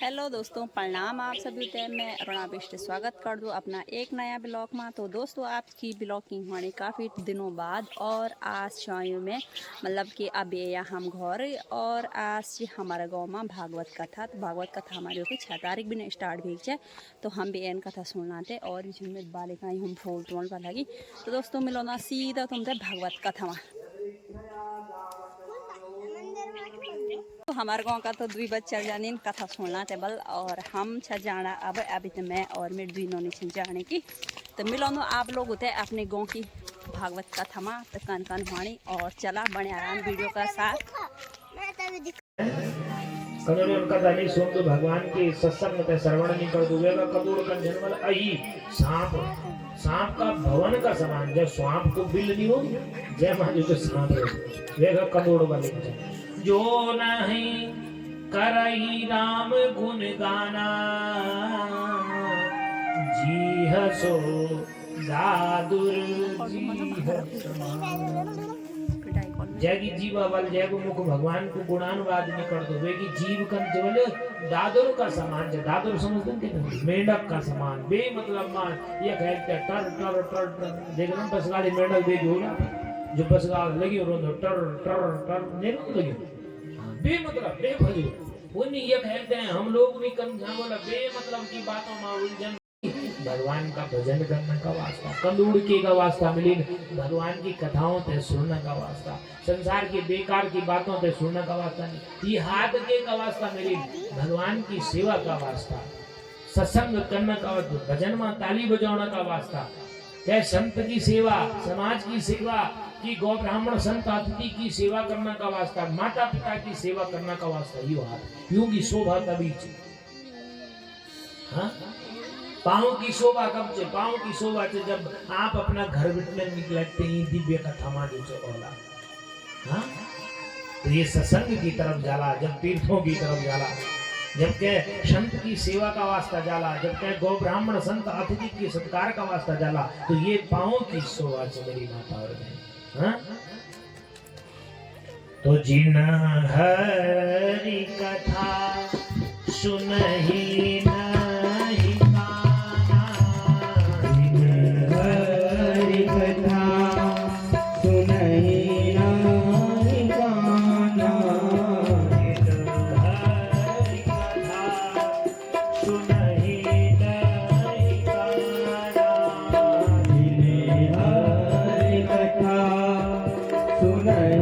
Hello दोस्तों, प्रणाम आप सभी ते मैं अरुणा बिष्ट स्वागत कर दूँ अपना एक नया ब्लॉग में। तो दोस्तों, आपकी ब्लॉगिंग होने काफ़ी दिनों बाद और आज शाम में मतलब कि अब ये हम घर और आज हमारे गांव में भागवत कथा। तो भागवत कथा हमारी होगी 6 तारीख भी नहीं स्टार्ट भी है, तो हम भी एन कथा सुनना थे और जिनमें बालिकाएँ हम फूल तोड़ पर लगी। तो दोस्तों मिलो ना सीधा तुमसे भागवत कथा में। तो हमारे गांव का तो दुई बच्चा जाने कथा सुनना टेबल और हम छ जाना अब अभी तो मैं और मेरे दुई नोनी छ जाने की। तो मिलो नो आप लोग होते अपने गांव की भागवत कथा में तो कन कन वाणी और चला बने आराम वीडियो का साथ। कनोने उनका दानी सुन तो भगवान के सत्संग में श्रवण नहीं कर दुवे का कदूर का जन्मल आई सांप सांप का भवन का समान जब सांप को बिल नहीं हो जय माजू तो सांप है वेगा कदूर वाले जो नहीं करई राम गुण गाना जी हसो दादुर जी जैगी जीवा बल जैगो मुख भगवान को गुणानुवाद नहीं कर दो वे की जीव कन जवल दादुर का समान है। दादुर समझते हैं मेंढक का समान बे मतलब मान ये कहते टर टर टर टर देख रहे बस गाड़ी मेंढक बे जो ना जो बस गाड़ी लगी और टर टर टर नहीं लगी बे मतलब बे भजो उन्हीं ये कहते हैं हम लोग भी कम बोला बे मतलब की बातों में उलझन भगवान का भजन करने का वास्ता कंदूड़ के का वास्ता मिली भगवान की कथाओं से सुनने का वास्ता संसार की बेकार की बातों से सुनने का वास्ता नहीं ये हाथ के का वास्ता मिली भगवान की सेवा का वास्ता सत्संग करने का भजन में ताली बजाने का वास्ता क्या संत की सेवा समाज की सेवा की गौ ब्राह्मण संत अतिथि की सेवा करने का वास्ता माता पिता की सेवा करने का वास्ता यू हाथ यूं की शोभा तभी हाँ पाँव की शोभा कब से पाँव की शोभा से जब आप अपना घर में निकलते ही दिव्य कथा मान होला हाँ तो ये सत्संग की तरफ जाला जब तीर्थों की तरफ जाला जब के संत की सेवा का वास्ता जाला जब के गौ ब्राह्मण संत अतिथि के सत्कार का वास्ता जाला तो ये पाँव की शोभा से मेरी माता और हाँ तो जिन हरि कथा सुनहि नहीं काना जिन हरि कथा सुनहि नहीं काना जिन हरि कथा सुनहि नहीं काना जिन हरि कथा सुनहि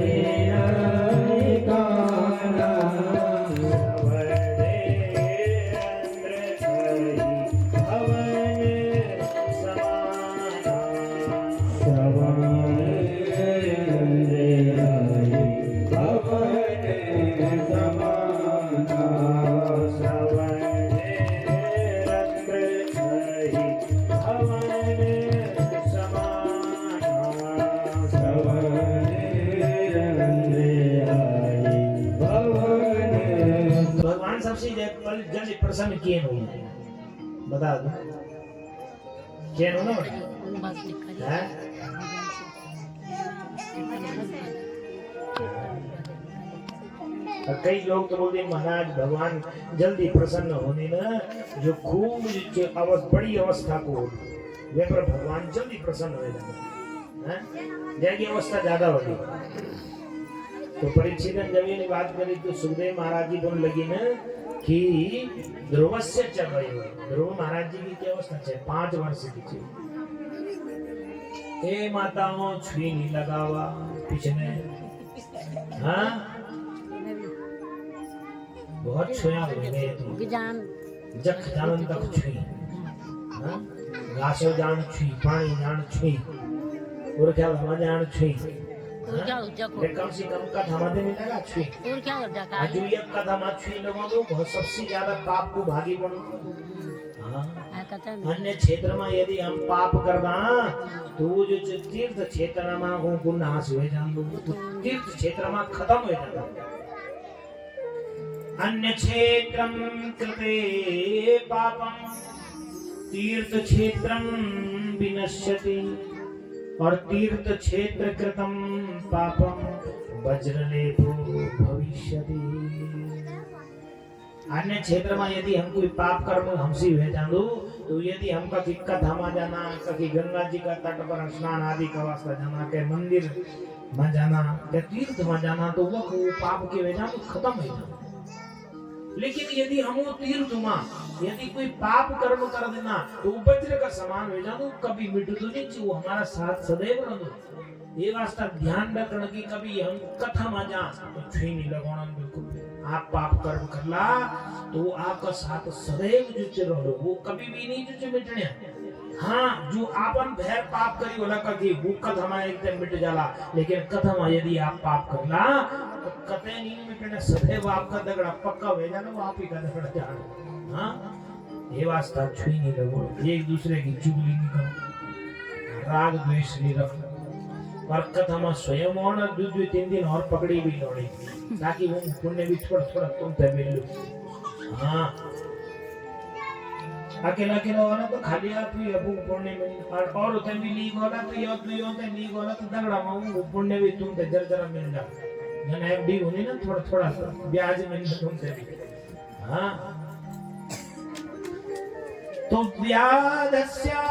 जल्दी प्रसन्न किए हो बता दो क्या हो ना है कई लोग तो बोलते महाराज भगवान जल्दी प्रसन्न होने ना जो खूब बड़ी अवस्था को वे पर भगवान जल्दी प्रसन्न हो जाए जैसी अवस्था ज्यादा होगी तो परीक्षित ने जब ये बात करी तो सुखदेव महाराज जी बोलने लगी ना कि ध्रुव से चल रही हो ध्रुव महाराज जी की क्या अवस्था है 5 वर्ष की ए माताओं छुई नहीं लगावा पिछले हाँ बहुत छुया हुए तो जख जानन तक छुई हाँ घासो जान छुई पानी जान छुई और क्या हवा जान छुई कम से कम कथा मध्य में लगा छुई और क्या कर जाता है जो ये कथा मत छुई लोगों को बहुत सबसे ज्यादा पाप को भागी बनो अन्य क्षेत्र में यदि हम पाप करना तो वो जो तीर्थ क्षेत्र में को नाश हो जान तीर्थ क्षेत्र में खत्म हो जाता अन्य क्षेत्रम कृते पापम तीर्थ क्षेत्रम विनश्यति और तीर्थ क्षेत्र कृतम पापम वज्रलेपो भविष्यति। अन्य क्षेत्र में यदि हम कोई पाप कर्म हमसे हुए जानो तो यदि हम कभी कथा जाना कभी गंगा जी का तट पर स्नान आदि का वास्ता जाना के मंदिर में जाना के तीर्थ में जाना तो वो पाप के वजह तो खत्म हो जाना। लेकिन यदि हम तीर्थ में यदि कोई पाप कर्म कर देना तो वज्र का समान हो जाना कभी मिट तो नहीं चाहिए, वो हमारा साथ सदैव रहो। ये वास्ता ध्यान रखना कि कभी हम कथा में जा तो छुई नहीं लगाना बिल्कुल। आप पाप कर्म करला तो आपका साथ सदैव जुचे रहो, वो कभी भी नहीं जुचे मिटने। हाँ जो आपन भैर पाप करी वाला कभी वो कथा में एकदम मिट जाला, लेकिन कथा में यदि आप पाप करला तो कते नहीं मिटने, सदैव आपका दगड़ा पक्का हो जाना, वो आप ही का दगड़ा जान। हाँ ये वास्ता छुई नहीं लगो, एक दूसरे की चुगली नहीं करो, राग द्वेष नहीं रखो। और कथा में स्वयं और 2-3 दिन और पकड़ी भी लोड़ी ताकि वो पुण्य भी थोड़ा तुमसे मिल लो। हाँ अकेला अकेला वाला तो खाली आप ही अबू पुण्य मिल और उते भी लीग वाला तो यो तो यो ते लीग वाला तो दगड़ा माऊ पुण्य भी तुमसे जरा मिल जा। जन एफडी होनी ना थोड़ा ब्याज मिल तुमसे भी। हाँ तो ब्याजस्य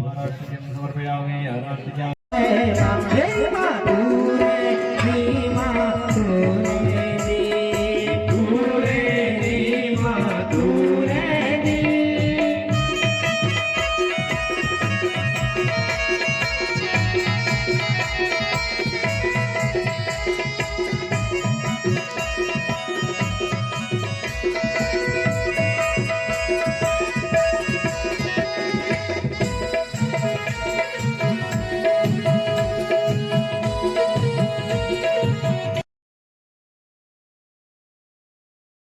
महाराष्ट्र के समर्पयामि।